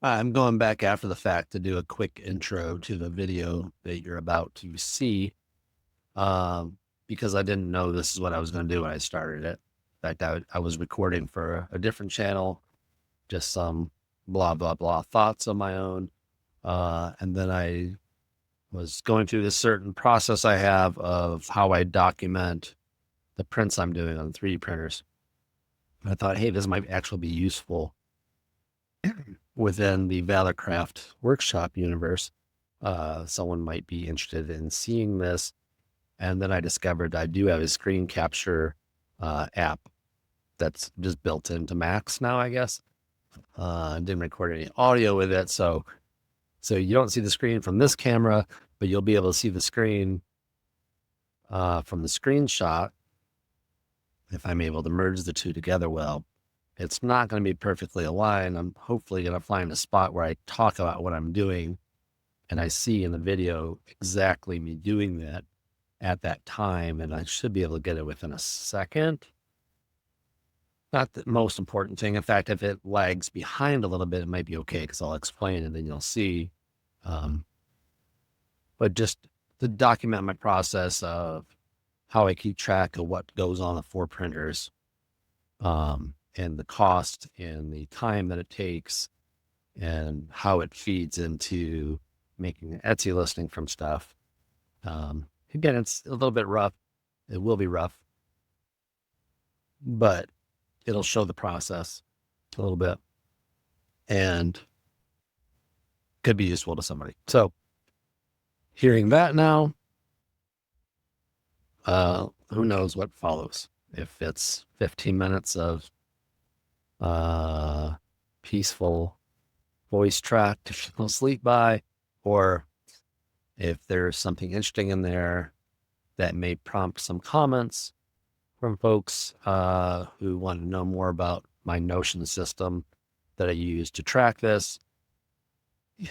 I'm going back after the fact to do a quick intro to the video that you're about to see, because I didn't know this is what I was going to do when I started it. In fact, I was recording for a different channel, just some blah, blah, blah thoughts of my own. And then I was going through this certain process I have of how I document the prints I'm doing on 3D printers. And I thought, hey, this might actually be useful within the ValorCraft Workshop universe. Someone might be interested in seeing this. And then I discovered I do have a screen capture app that's just built into Macs now, I guess. I didn't record any audio with it. So you don't see the screen from this camera, but you'll be able to see the screen from the screenshot if I'm able to merge the two together well. It's not going to be perfectly aligned. I'm hopefully going to find a spot where I talk about what I'm doing and I see in the video exactly me doing that at that time. And I should be able to get it within a second. Not the most important thing. In fact, if it lags behind a little bit, it might be okay because I'll explain and then you'll see. But just to document my process of how I keep track of what goes on the 4 printers, and the cost and the time that it takes and how it feeds into making an Etsy listing from stuff. Again, it's a little bit rough. It will be rough, but it'll show the process a little bit and could be useful to somebody. So hearing that now, who knows what follows? If it's 15 minutes of peaceful voice track to fall asleep by, or if there's something interesting in there that may prompt some comments from folks who want to know more about my Notion system that I use to track this,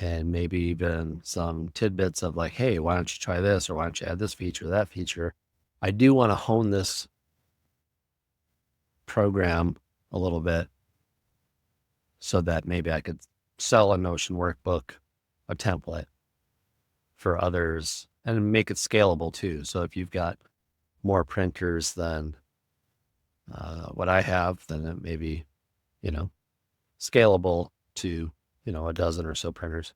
and maybe even some tidbits of like, hey, why don't you try this, or why don't you add this feature, that feature. I do want to hone this program a little bit so that maybe I could sell a Notion workbook, a template for others, and make it scalable too. So if you've got more printers than what I have, then it may be, scalable to, a dozen or so printers.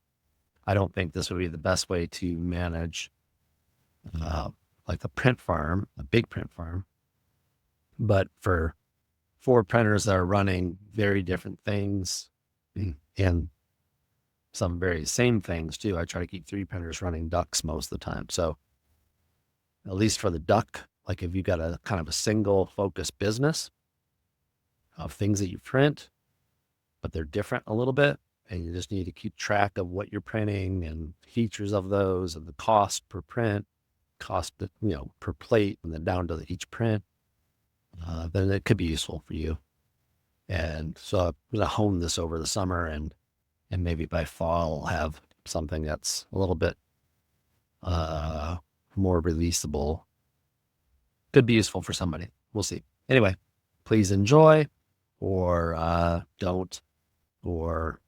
I don't think this would be the best way to manage like a print farm, a big print farm. But for 4 printers that are running very different things and some very same things too, I try to keep 3 printers running ducks most of the time. So at least for the duck, like if you've got a kind of a single focus business of things that you print, but they're different a little bit, and you just need to keep track of what you're printing and features of those and the cost per print, cost, per plate, and then down to each print, then it could be useful for you. And so I'm going to hone this over the summer, and maybe by fall I'll have something that's a little bit more releasable. Could be useful for somebody. We'll see. Anyway, please enjoy, or don't, or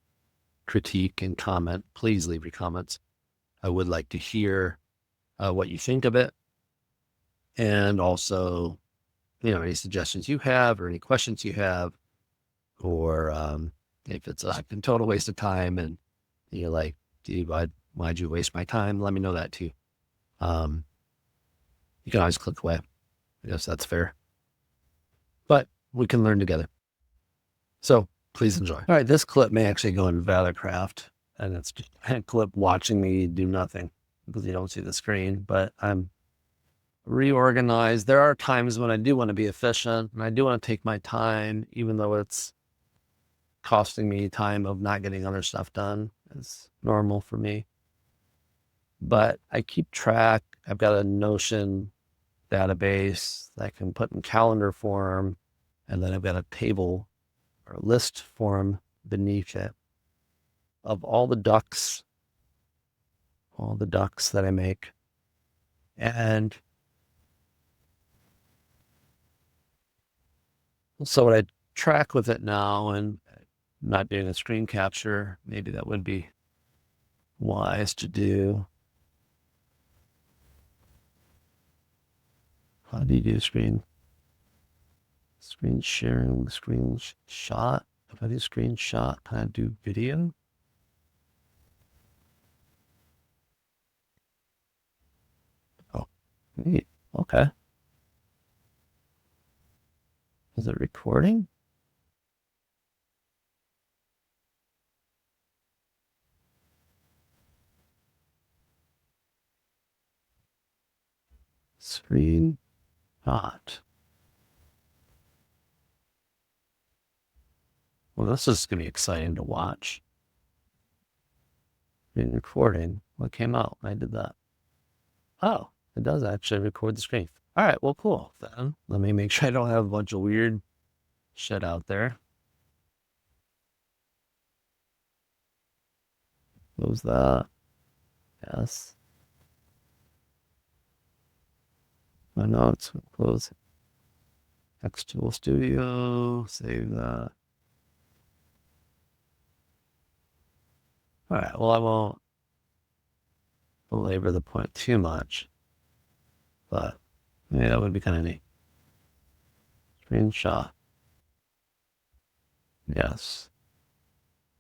critique and comment. Please leave your comments. I would like to hear what you think of it. And also, any suggestions you have or any questions you have, or if it's a total waste of time and you're like, dude, why'd you waste my time? Let me know that too. You can always click away. I guess that's fair. But we can learn together. So please enjoy. All right, this clip may actually go in ValorCraft, and it's just a clip watching me do nothing because you don't see the screen, but I'm reorganized. There are times when I do want to be efficient and I do want to take my time, even though it's costing me time of not getting other stuff done. It's normal for me. But I keep track. I've got a Notion database that I can put in calendar form, and then I've got a table or a list form beneath it of all the ducks that I make. And so what I track with it now, and not doing a screen capture. Maybe that would be wise to do. How do you do screen sharing, screenshot? If I do screenshot, can I do video? Oh, neat. Okay. Is it recording? Screen shot. Well, this is going to be exciting to watch. Screen recording. What came out? I did that. Oh, it does actually record the screen. All right, well, cool. Then let me make sure I don't have a bunch of weird shit out there. Close that. Yes. My notes. Close. Xtool Studio. Save that. All right. Well, I won't belabor the point too much, but yeah, that would be kind of neat. Screenshot. Yes.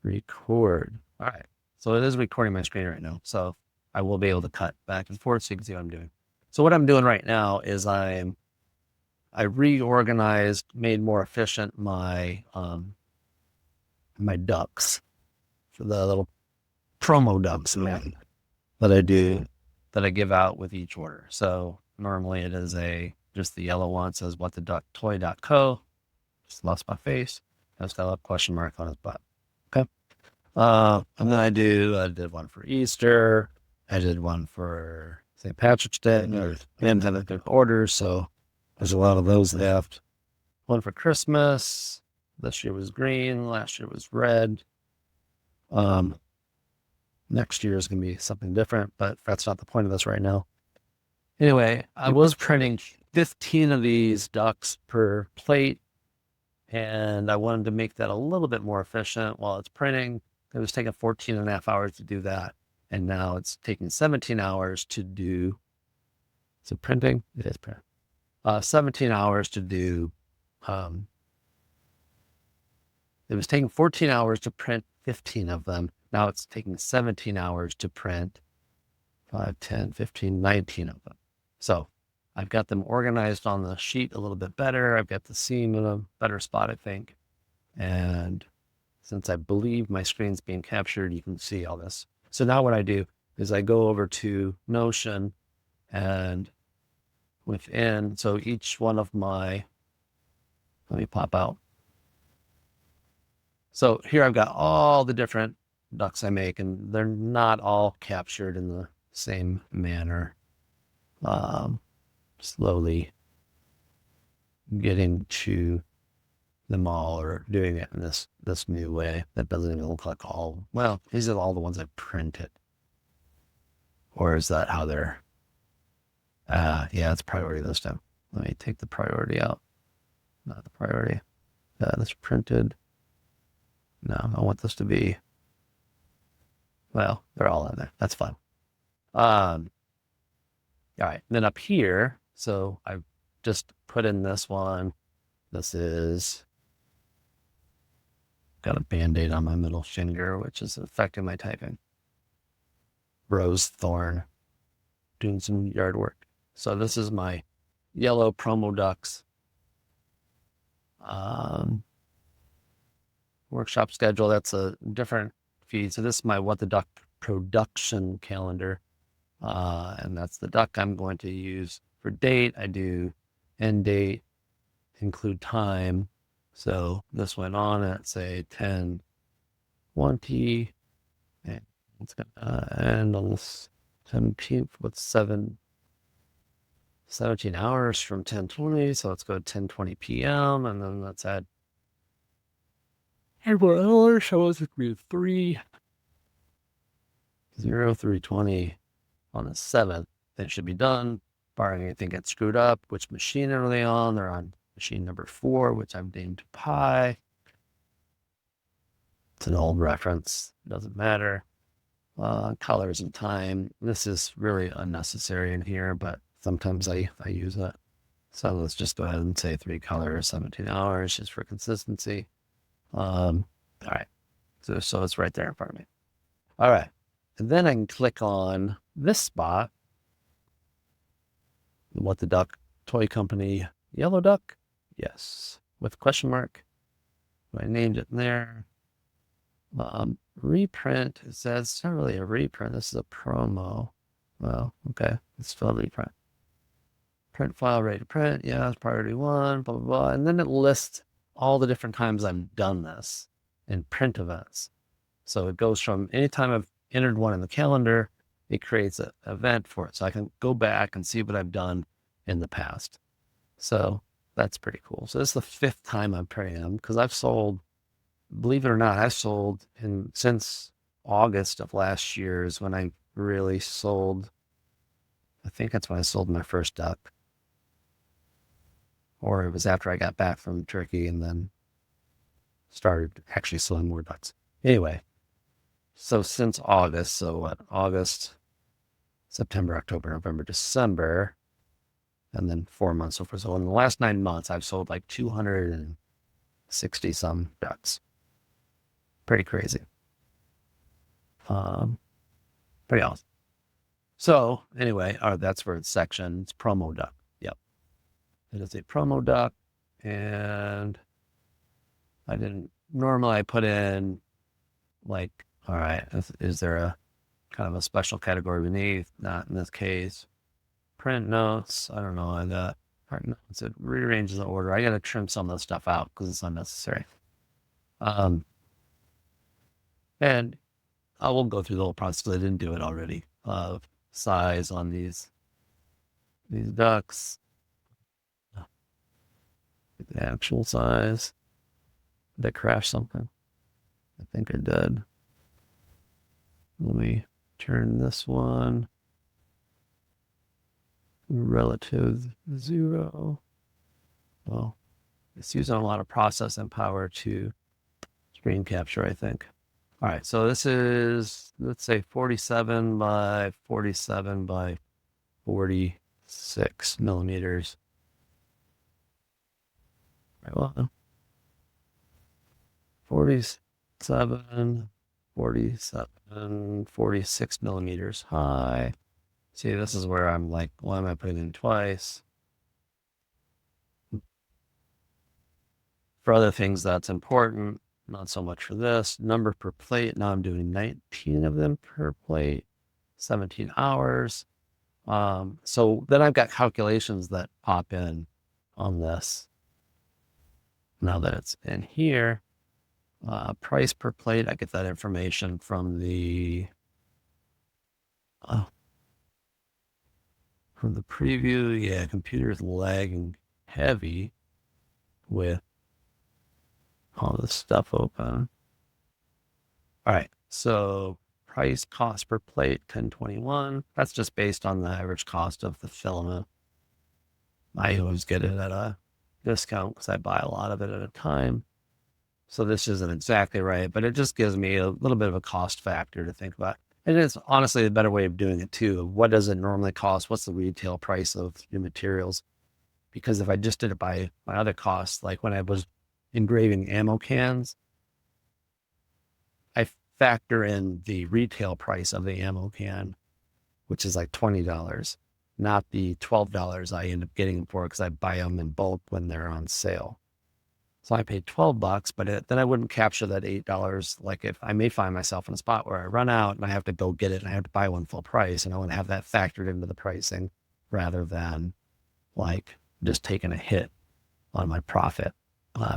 Record. All right. So it is recording my screen right now. So I will be able to cut back and forth so you can see what I'm doing. So what I'm doing right now is I reorganized, made more efficient my my ducks for the little promo ducks that I do that I give out with each order. So normally it is just the yellow one says what the duck toy.co. Just lost my face. That's got a question mark on his butt. Okay. And then I did one for Easter. I did one for St. Patrick's Day. And then the orders. So there's a lot of those left. One for Christmas. This year was green. Last year was red. Next year is going to be something different, but that's not the point of this right now. Anyway, I was printing 15 of these ducks per plate, and I wanted to make that a little bit more efficient while it's printing. It was taking 14 and a half hours to do that, and now it's taking 17 hours to do. Is it printing? It is printing. 17 hours to do. It was taking 14 hours to print 15 of them. Now it's taking 17 hours to print 5, 10, 15, 19 of them. So I've got them organized on the sheet a little bit better. I've got the seam in a better spot, I think. And since I believe my screen's being captured, you can see all this. So now what I do is I go over to Notion and within, so each one of my, let me pop out. So here I've got all the different ducks I make, and they're not all captured in the same manner. Slowly getting to them all, or doing it in this new way that doesn't even look like all. Well, these are all the ones I printed, or is that how they're? Yeah, it's priority this time. Let me take the priority out. Not the priority. That's printed. No, I want this to be. Well, they're all in there. That's fine. All right. And then up here, so I've just put in this one. This is got a Band-Aid on my middle finger, which is affecting my typing. Rose thorn, doing some yard work. So this is my yellow promo ducks. Workshop schedule. That's a different feed. So this is my What the Duck production calendar. And that's the duck I'm going to use for date. I do end date, include time. So this went on at say 10:20, and it's gonna end on the 17th with 17 hours from 10:20. So let's go 10:20 p.m. and then let's add 8 more hours. So it's going to be 3:20 on the 7th. That should be done, barring anything gets screwed up. Which machine are they on? They're on machine number 4, which I've named Pi. It's an old reference. Doesn't matter. Colors and time. This is really unnecessary in here, but sometimes I use it. So let's just go ahead and say 3 colors, 17 hours, just for consistency. All right. So it's right there in front of me. All right. And then I can click on this spot. What the Duck Toy Company Yellow Duck? Yes. With question mark. I named it there. Reprint. It says it's not really a reprint. This is a promo. Well, okay. It's still a reprint. Print file ready to print. Yeah, it's priority 1, blah, blah, blah. And then it lists all the different times I've done this in print events. So it goes from anytime I've entered one in the calendar, it creates an event for it. So I can go back and see what I've done in the past. So that's pretty cool. So this is the 5th time I'm printing them because I've sold, believe it or not, I've sold since August of last year is when I really sold. I think that's when I sold my first duck. Or it was after I got back from Turkey and then started actually selling more ducks. Anyway, so since August, so what? August, September, October, November, December, and then 4 months so far. So in the last 9 months, I've sold like 260 some ducks. Pretty crazy. Pretty awesome. So anyway, that's where it's section. It's promo duck. Yep. It is a promo duck. And I didn't normally I put in like, all right, is there a kind of a special category beneath? Not in this case. Print notes. I don't know. I got print notes. It rearranges the order. I got to trim some of the stuff out because it's unnecessary. And I will go through the whole process because I didn't do it already. Of size on these ducks. The actual size. Did I crash something? I think I did. Let me turn this one relative 0. Well, it's using a lot of processing power to screen capture, I think. All right, so this is, let's say 47 by 47 by 46 millimeters. Right, well, 47, 47, 46 millimeters high. See, this is where I'm like, why am I putting in twice? For other things, that's important. Not so much for this. Number per plate. Now I'm doing 19 of them per plate, 17 hours. So then I've got calculations that pop in on this. Now that it's in here, price per plate, I get that information from the preview. Yeah, computer's lagging heavy with all this stuff open. All right, so price cost per plate, 1021. That's just based on the average cost of the filament. I always get it at a discount because I buy a lot of it at a time. So this isn't exactly right, but it just gives me a little bit of a cost factor to think about. And it's honestly a better way of doing it too. What does it normally cost? What's the retail price of your materials? Because if I just did it by my other costs, like when I was engraving ammo cans, I factor in the retail price of the ammo can, which is like $20, not the $12 I end up getting them for because I buy them in bulk when they're on sale. So I paid $12, but then I wouldn't capture that $8. Like if I may find myself in a spot where I run out and I have to go get it and I have to buy one full price, and I want to have that factored into the pricing rather than like just taking a hit on my profit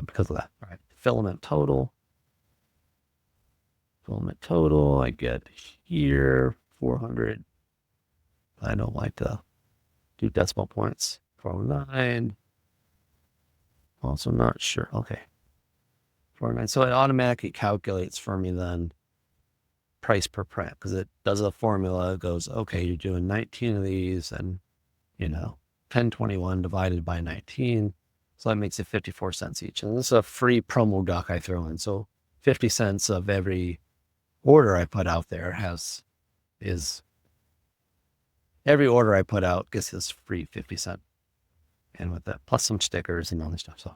because of that. All right. Filament total, I get here 400. I don't like to do decimal points. 409. Also not sure. Okay. 409. So it automatically calculates for me then price per print because it does a formula. It goes, okay, you're doing 19 of these and, 1021 divided by 19. So that makes it 54 cents each. And this is a free promo duck I throw in. So 50 cents of every order I put out there is every order I put out gets this free 50 cent. And with that, plus some stickers and all this stuff. So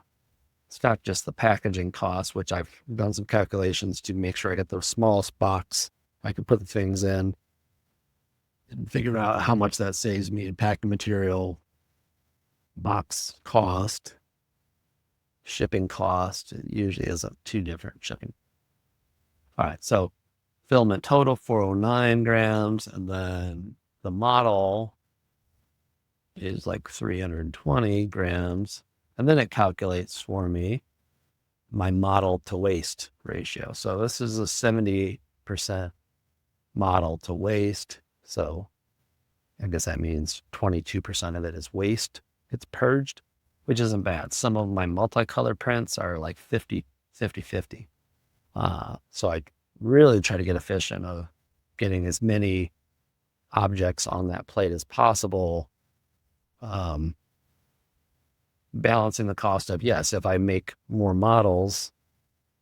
it's not just the packaging cost, which I've done some calculations to make sure I get the smallest box I can put the things in and figure out how much that saves me in packing material, box cost, shipping cost. It usually is two different shipping. All right, so filament total 409 grams, and then the model is like 320 grams. And then it calculates for me my model to waste ratio. So this is a 70% model to waste. So I guess that means 22% of it is waste. It's purged, which isn't bad. Some of my multicolored prints are like 50. So I really try to get efficient of getting as many objects on that plate as possible. Balancing the cost of, yes, if I make more models,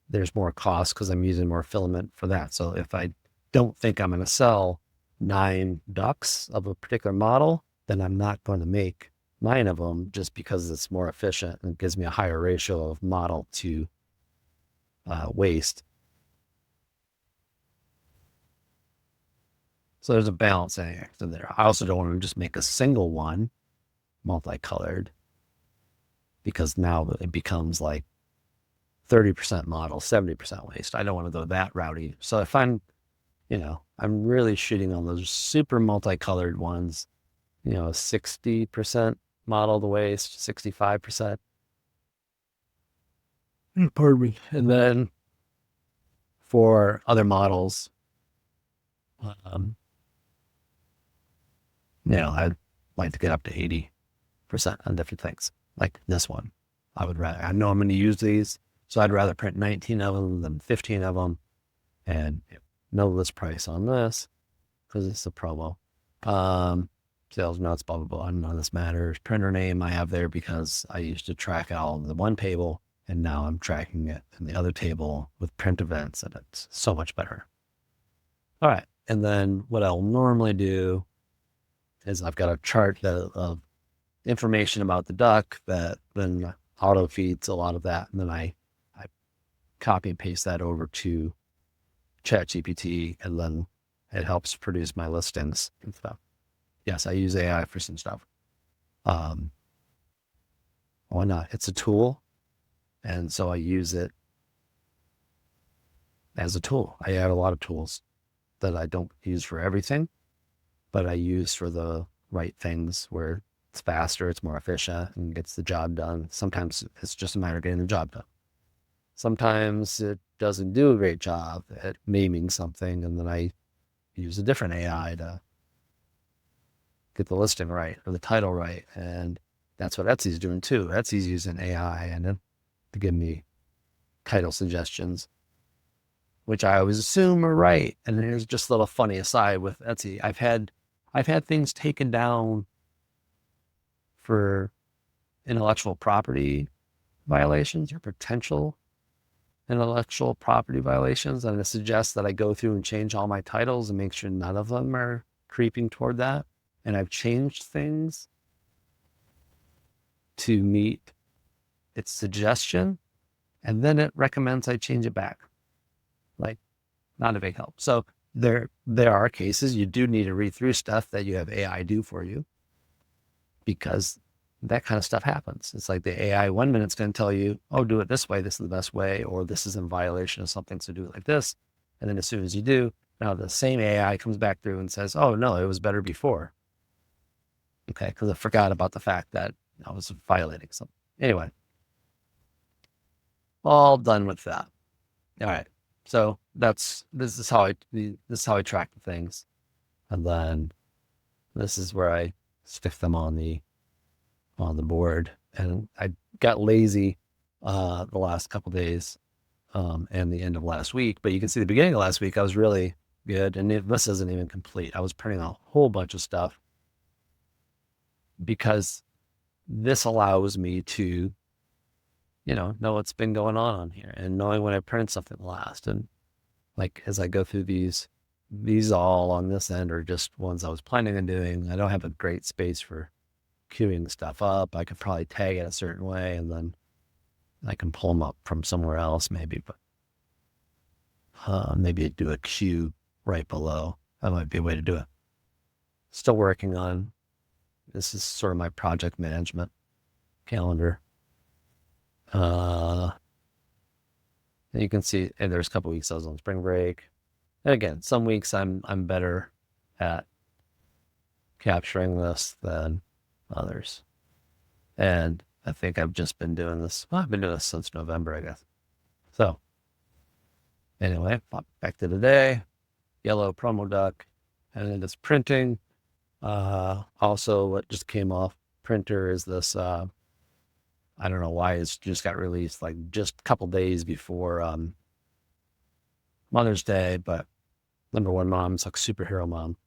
there's more cost because I'm using more filament for that. So if I don't think I'm going to sell 9 ducks of a particular model, then I'm not going to make 9 of them just because it's more efficient and gives me a higher ratio of model to waste. So there's a balancing act in there. I also don't want to just make a single one multicolored, because now it becomes like 30% model, 70% waste. I don't want to go that route either. So if I'm really shooting on those super multicolored ones, 60% model to waste, 65%. Pardon me. And then for other models, I'd like to get up to 80% on different things. Like this one, I know I'm going to use these, so I'd rather print 19 of them than 15 of them, and no list price on this because it's a promo. Sales notes, blah, blah, blah. None of this matters. Printer name I have there because I used to track it all in the one table, and now I'm tracking it in the other table with print events, and it's so much better. All right. And then what I'll normally do is I've got a chart of information about the duck that then auto feeds a lot of that. And then I copy and paste that over to ChatGPT, and then it helps produce my listings and stuff. Yes, I use AI for some stuff. Why not? It's a tool. And so I use it as a tool. I have a lot of tools that I don't use for everything, but I use for the right things where it's faster, it's more efficient, and gets the job done. Sometimes it's just a matter of getting the job done. Sometimes it doesn't do a great job at naming something, and then I use a different AI to get the listing right or the title right. And that's what Etsy's doing too. Etsy's using AI and then to give me title suggestions, which I always assume are right. And here's just a little funny aside with Etsy. I've had things taken down for intellectual property violations or potential intellectual property violations. And it suggests that I go through and change all my titles and make sure none of them are creeping toward that. And I've changed things to meet its suggestion. And then it recommends I change it back. Like, not a big help. So there are cases you do need to read through stuff that you have AI do for you, because that kind of stuff happens. It's like the AI 1 minute's going to tell you, oh, do it this way. This is the best way, or this is in violation of something, so do it like this. And then as soon as you do, now the same AI comes back through and says, oh, no, it was better before. Okay, because I forgot about the fact that I was violating something. Anyway, all done with that. All right. So this is how I track the things. And then this is where I stick them on the board. And I got lazy the last couple of days and the end of last week. But you can see the beginning of last week, I was really good. And this isn't even complete. I was printing a whole bunch of stuff because this allows me to know what's been going on here, and knowing when I printed something last. And like, as I go through these all on this end are just ones I was planning on doing. I don't have a great space for queuing stuff up. I could probably tag it a certain way, and then I can pull them up from somewhere else maybe, but maybe do a queue right below. That might be a way to do it. Still working on, this is sort of my project management calendar. And you can see, and there's a couple weeks I was on spring break. And again, some weeks I'm better at capturing this than others. And I think I've just been doing this. Well, I've been doing this since November, I guess. So anyway, back to today. Yellow promo duck, and then it's printing. Also, what just came off printer is this. I don't know why it's just got released like just a couple days before Mother's Day, but number one mom's like superhero mom,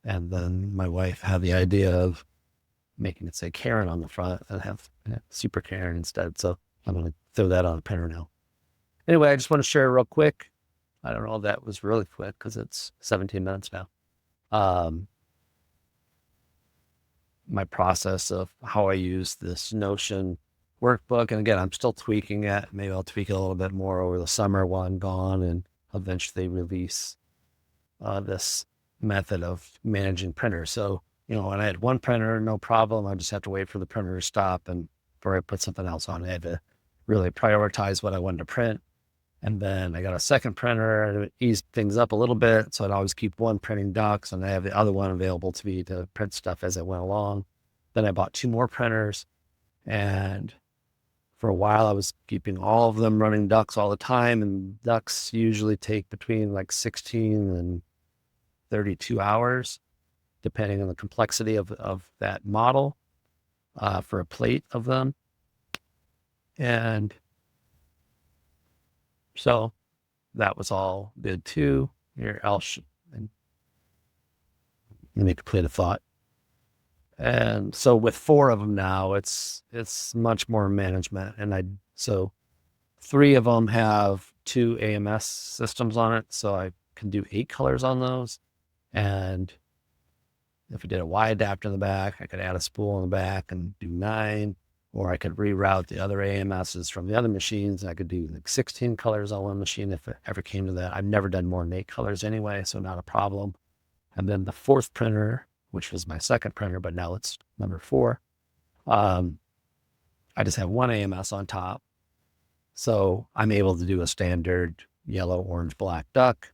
and then my wife had the idea of making it say Karen on the front and have Super Karen instead. So I'm going to throw that on a printer now. Anyway, I just want to share real quick. I don't know if that was really quick because it's 17 minutes now. My process of how I use this Notion workbook. And again, I'm still tweaking it. Maybe I'll tweak it a little bit more over the summer while I'm gone and eventually release this method of managing printers. So, when I had one printer, no problem. I just have to wait for the printer to stop and before I put something else on. I had to really prioritize what I wanted to print. And then I got a second printer and it eased things up a little bit. So I'd always keep one printing docs and I have the other one available to me to print stuff as I went along. Then I bought two more printers, and for a while I was keeping all of them running ducks all the time. And ducks usually take between like 16 and 32 hours, depending on the complexity of that model, for a plate of them. And so that was all good too. Here, let me complete a thought. And so with four of them now, it's much more management. And so three of them have two AMS systems on it. So I can do 8 colors on those. And if I did a Y adapter in the back, I could add a spool in the back and do 9. Or I could reroute the other AMSs from the other machines. I could do like 16 colors on one machine if it ever came to that. I've never done more than 8 colors anyway, so not a problem. And then the fourth printer, which was my second printer, but now it's number 4. I just have one AMS on top. So I'm able to do a standard yellow, orange, black duck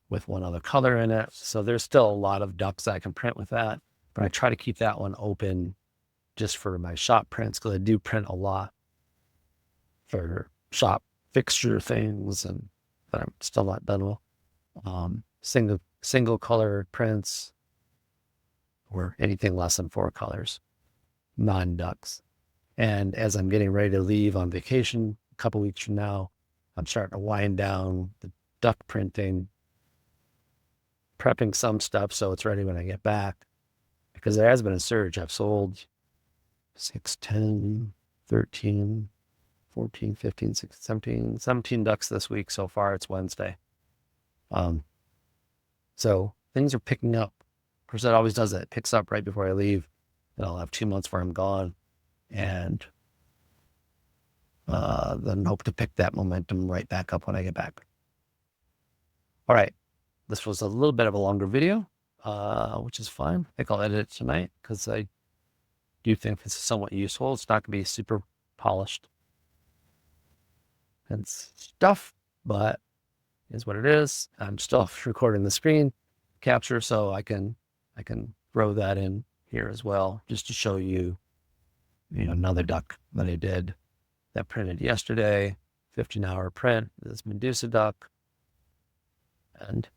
with one other color in it. So there's still a lot of ducks I can print with that, but I try to keep that one open just for my shop prints, because I do print a lot for shop fixture things and that I'm still not done with. Single color prints or anything less than 4 colors, non-ducks. And as I'm getting ready to leave on vacation a couple weeks from now, I'm starting to wind down the duck printing, prepping some stuff so it's ready when I get back, because there has been a surge. I've sold 6, 10, 13, 14, 15, 16, 17 ducks this week so far. It's Wednesday. So things are picking up. Of course, it always does that. It picks up right before I leave, and I'll have 2 months where I'm gone, and then hope to pick that momentum right back up when I get back. All right. This was a little bit of a longer video, which is fine. I think I'll edit it tonight because I do think this is somewhat useful. It's not going to be super polished and stuff, but it is what it is. I'm still recording the screen capture, so I can throw that in here as well, just to show you, another duck that I did that printed yesterday, 15-hour print. This Medusa duck, and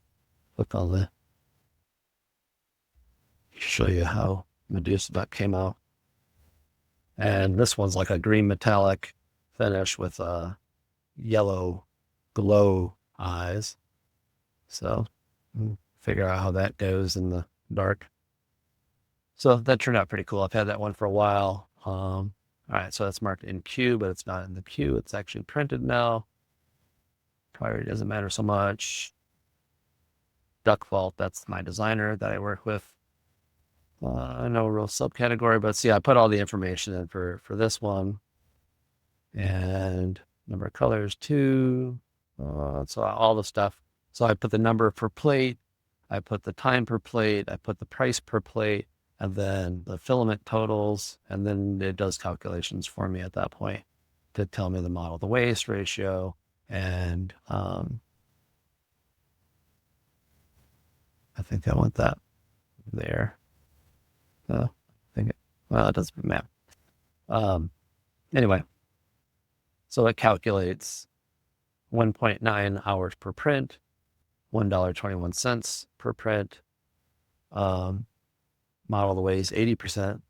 look on the, show you how Medusa duck came out. And this one's like a green metallic finish with yellow glow eyes. So figure out how that goes in the dark. So that turned out pretty cool. I've had that one for a while. I All right, so that's marked in queue, but it's not in the queue. It's actually printed now. Priority doesn't matter so much. Duck Vault, that's my designer that I work with. No real subcategory, but see, I put all the information in for this one. And number of colors, 2. So all the stuff. So I put the number per plate, I put the time per plate, I put the price per plate, and then the filament totals, and then it does calculations for me at that point to tell me the model to waste ratio. And I think I want that there. I think well, it doesn't matter. Anyway, so it calculates 1.9 hours per print, $1.21 per print. Model that weighs 80%.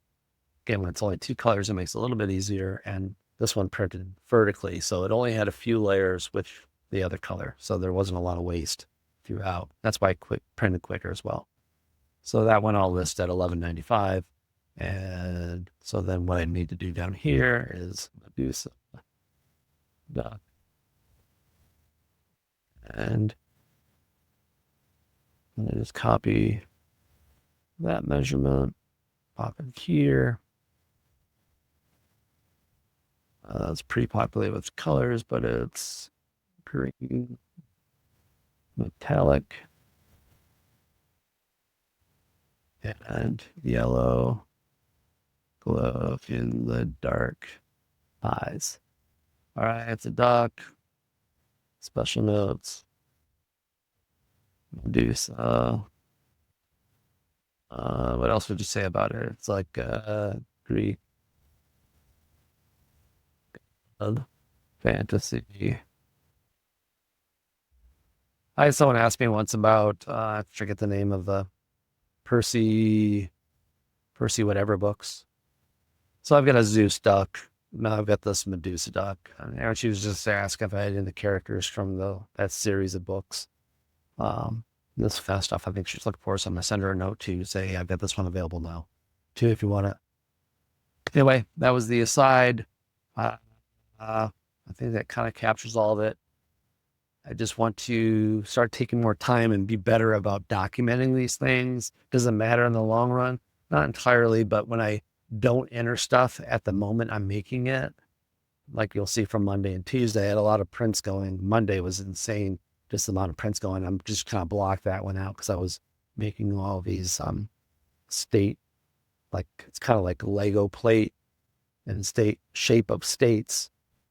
Again, when it's only 2 colors, it makes it a little bit easier. And this one printed vertically, so it only had a few layers with the other color. So there wasn't a lot of waste throughout. That's why it printed quicker as well. So that one I'll list at $11.95. And so then what I need to do down here is Medusa duck. And I'm going to just copy that measurement, pop it here. It's pre-populated with colors, but it's green, metallic, and yellow, glow in the dark eyes. All right, it's a duck. Special notes. Medusa. What else would you say about it? It's like Greek fantasy. I had someone ask me once about I forget the name of the Percy whatever books. So I've got a Zeus duck. Now I've got this Medusa duck. And she was just asking if I had any characters from that series of books. This kind of stuff I think she's looking for, so I'm gonna send her a note to say, hey, I've got this one available now, too, if you want it. Anyway, that was the aside. I think that kind of captures all of it. I just want to start taking more time and be better about documenting these things. Doesn't matter in the long run, not entirely, but when I don't enter stuff at the moment I'm making it, like you'll see from Monday and Tuesday, I had a lot of prints going. Monday was insane, just the amount of prints going. I'm just kind of blocked that one out because I was making all these state, like it's kind of like Lego plate and state shape of states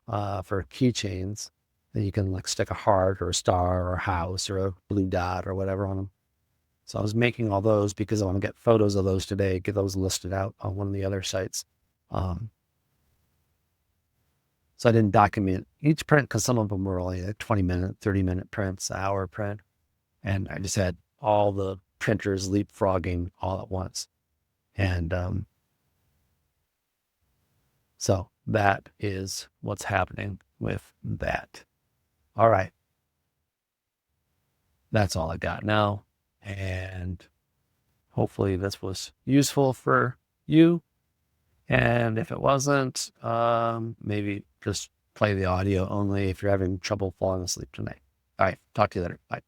for keychains. Then you can like stick a heart or a star or a house or a blue dot or whatever on them. So I was making all those because I want to get photos of those today, get those listed out on one of the other sites. So I didn't document each print because some of them were only like 20-minute, 30-minute prints, an hour print. And I just had all the printers leapfrogging all at once. And so that is what's happening with that. All right. That's all I got now. And hopefully this was useful for you. And if it wasn't, maybe just play the audio only if you're having trouble falling asleep tonight. All right. Talk to you later. Bye.